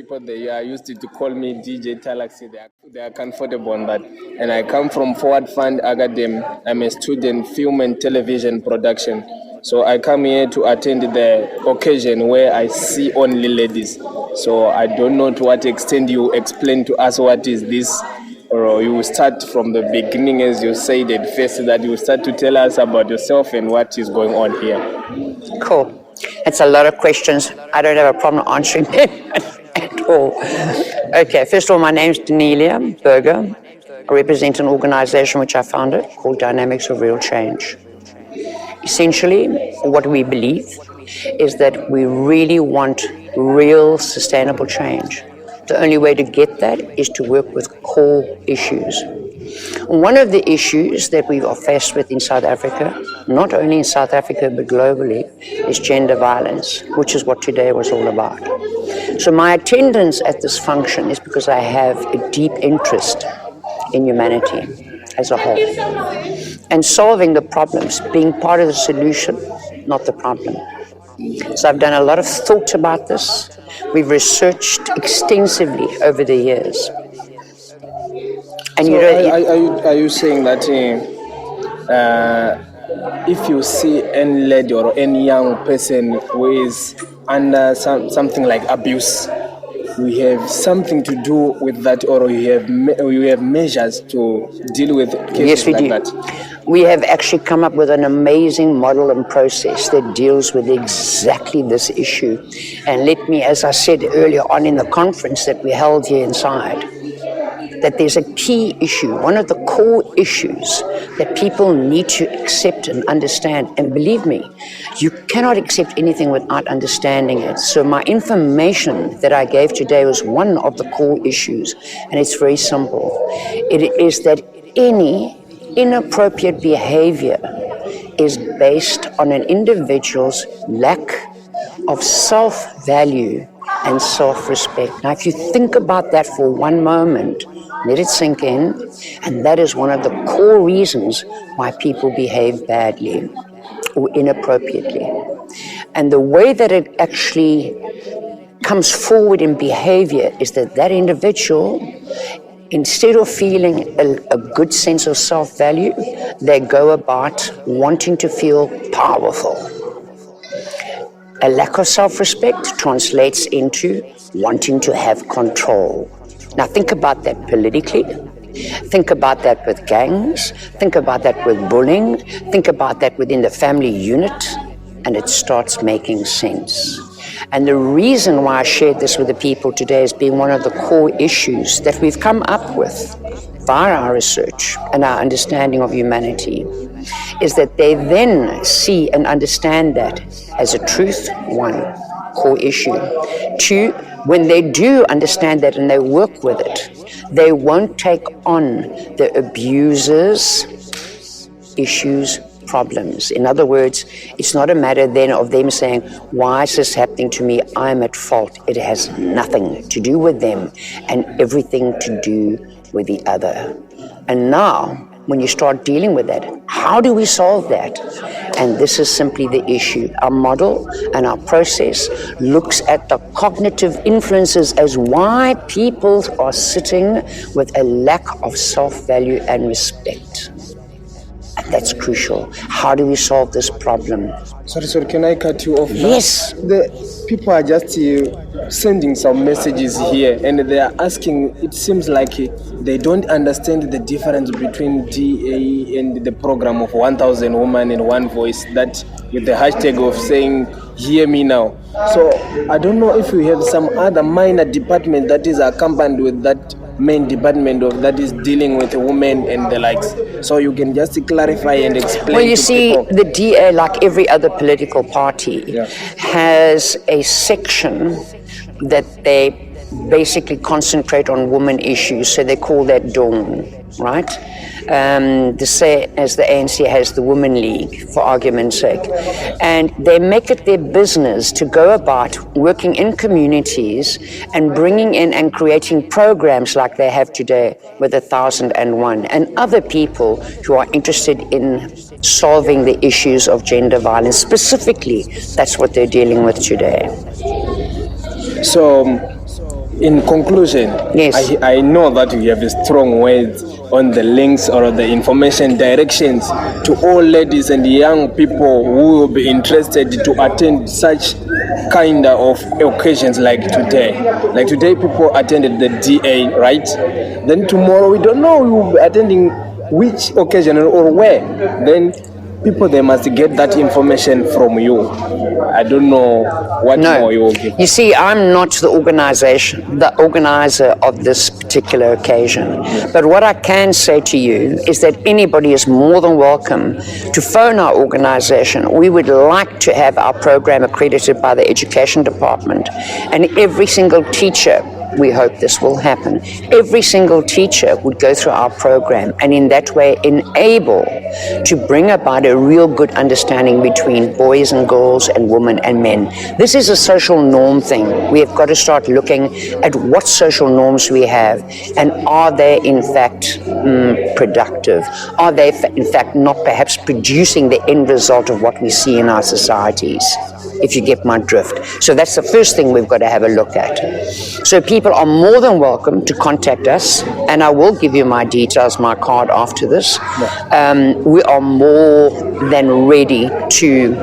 people they are used to call me djtalaxt. They are comfortable on that. And I come from Forward Fund Academy. I'm a student film and television production. So I come here to attend the occasion where I see only ladies. So I don't know to what extent you explain to us what is this, or you start from the beginning as you said at first, that you start to tell us about yourself and what is going on here. Cool. It's a lot of questions. I don't have a problem answering them at all. Okay, first of all, my name's DANIELIA Berger. I represent an organization which I founded called Dynamics of Real Change. Essentially, what we believe is that we really want real sustainable change. The only way to get that is to work with core issues. One of the issues that we are faced with in South Africa, not only in South Africa but globally, is gender violence, which is what today was all about. So my attendance at this function is because I have a deep interest in humanity as a whole, and solving the problems, being part of the solution, not the problem. So I've done a lot of thought about this. We've researched extensively over the years. And so are you saying that if you see any lady or any young person who is under something like abuse, we have something to do with that, or you have measures to deal with cases like that? We have actually come up with an amazing model and process that deals with exactly this issue. And let me, as I said earlier on in the conference that we held here inside, that there's a key issue, one of the core issues that people need to accept and understand. And believe me, you cannot accept anything without understanding it. So my information that I gave today was one of the core issues, and it's very simple. It is that any inappropriate behavior is based on an individual's lack of self-value and self-respect. Now, if you think about that for one moment, let it sink in, and that is one of the core reasons why people behave badly or inappropriately. And the way that it actually comes forward in behavior is that that individual, instead of feeling a good sense of self-value, they go about wanting to feel powerful. A lack of self-respect translates into wanting to have control. Now think about that politically. Think about that with gangs. Think about that with bullying. Think about that within the family unit, and it starts making sense. And the reason why I shared this with the people today as being one of the core issues that we've come up with via our research and our understanding of humanity is that they then see and understand that as a truth, one, core issue. Two, when they do understand that and they work with it, they won't take on the abusers' issues, problems. In other words, it's not a matter then of them saying, why is this happening to me? I'm at fault. It has nothing to do with them and everything to do with the other. And now, when you start dealing with that, how do we solve that? And this is simply the issue. Our model and our process looks at the cognitive influences as why people are sitting with a lack of self-value and respect. And that's crucial. How do we solve this problem? Sorry, can I cut you off? Yes. The people are just sending some messages here, and they are asking, it seems like they don't understand the difference between DA and the program of 1,000 women in one voice, that with the hashtag of saying, hear me now. So I don't know if we have some other minor department that is accompanied with that main department of that is dealing with women and the likes. So you can just clarify and explain. Well, you see, people. The DA, like every other political party, has a section that they basically concentrate on women issues. So they call that Dawn, right? As the ANC has the Women League, for argument's sake. And they make it their business to go about working in communities and bringing in and creating programs like they have today with 1,001 and other people who are interested in solving the issues of gender violence. Specifically, that's what they're dealing with today. So In conclusion, Yes. I know that you have a strong words on the links or the information directions to all ladies and young people who will be interested to attend such kind of occasions like today. Like today, people attended the DA, right? Then tomorrow, we don't know who will be attending which occasion or where. Then people, they must get that information from you. I don't know what more you will give. You see, I'm not the organizer of this particular occasion. But what I can say to you is that anybody is more than welcome to phone our organization. We would like to have our program accredited by the Education Department. And every single teacher, we hope this will happen, every single teacher would go through our program and in that way enable to bring about a real good understanding between boys and girls and women and men. This is a social norm thing. We have got to start looking at what social norms we have and are they in fact productive? Are they in fact not perhaps producing the end result of what we see in our societies? If you get my drift. So that's the first thing we've got to have a look at. So people are more than welcome to contact us, and I will give you my details, my card after this. We are more than ready to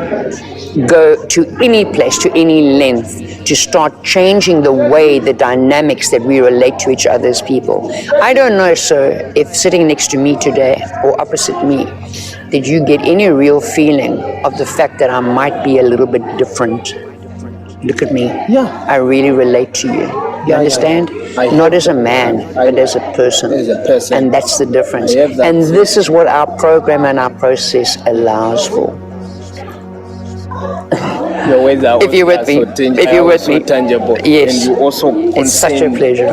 go to any place, to any length, to start changing the way, the dynamics that we relate to each other as people. I don't know, sir, if sitting next to me today or opposite me, did you get any real feeling of the fact that I might be a little bit different? Look at me. Yeah. I really relate to you. You understand? Not as a man, but as a person. As a person. And that's the difference. And this is what our program and our process allows for. Your words are If you're with me, if you're with me, tangible. yes, and you also it's such a pleasure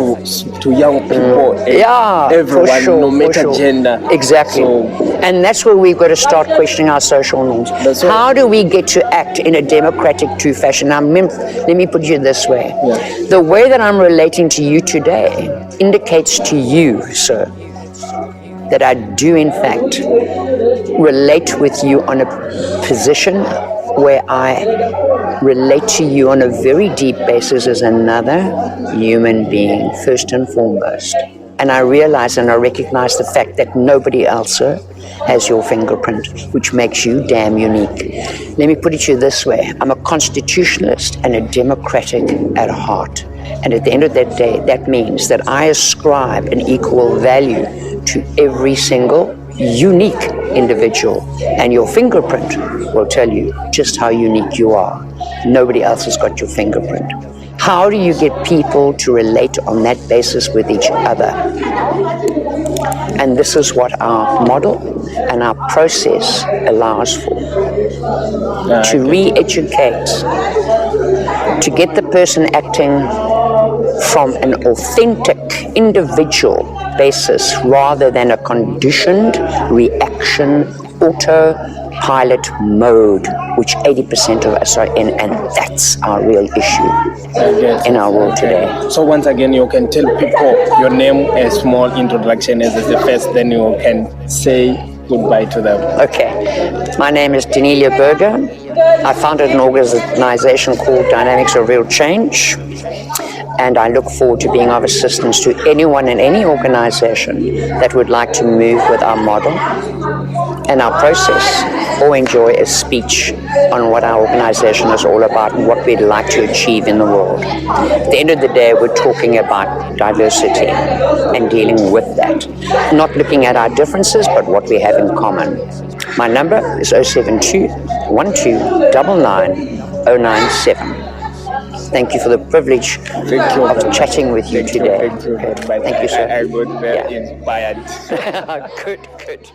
to young people, everyone, for sure, no matter for sure. gender. Exactly, So, and that's where we've got to start questioning our social norms. How do we get to act in a democratic true fashion? Now, let me put it this way: the way that I'm relating to you today indicates to you, sir, that I do in fact relate with you on a position where I relate to you on a very deep basis as another human being, first and foremost. And I realize and I recognize the fact that nobody else, sir, has your fingerprint, which makes you damn unique. Let me put it to you this way. I'm a constitutionalist and a democratic at heart. And at the end of that day, that means that I ascribe an equal value to every single unique individual, and your fingerprint will tell you just how unique you are. Nobody else has got your fingerprint. How do you get people to relate on that basis with each other? And this is what our model and our process allows for. To re-educate, to get the person acting from an authentic individual basis rather than a conditioned reaction autopilot mode, which 80% of us are in, and that's our real issue in our world today. So once again, you can tell people your name, a small introduction as the first, then you can say goodbye to them. Okay, my name is DANIELIA Berger. I founded an organization called Dynamics of Real Change, and I look forward to being of assistance to anyone in any organization that would like to move with our model and our process, or enjoy a speech on what our organization is all about and what we'd like to achieve in the world. At the end of the day, we're talking about diversity and dealing with that. Not looking at our differences, but what we have in common. My number is 072 1299 097. Thank you for the privilege of chatting with you today. Thank you. Thank you, sir. I got very inspired. Good.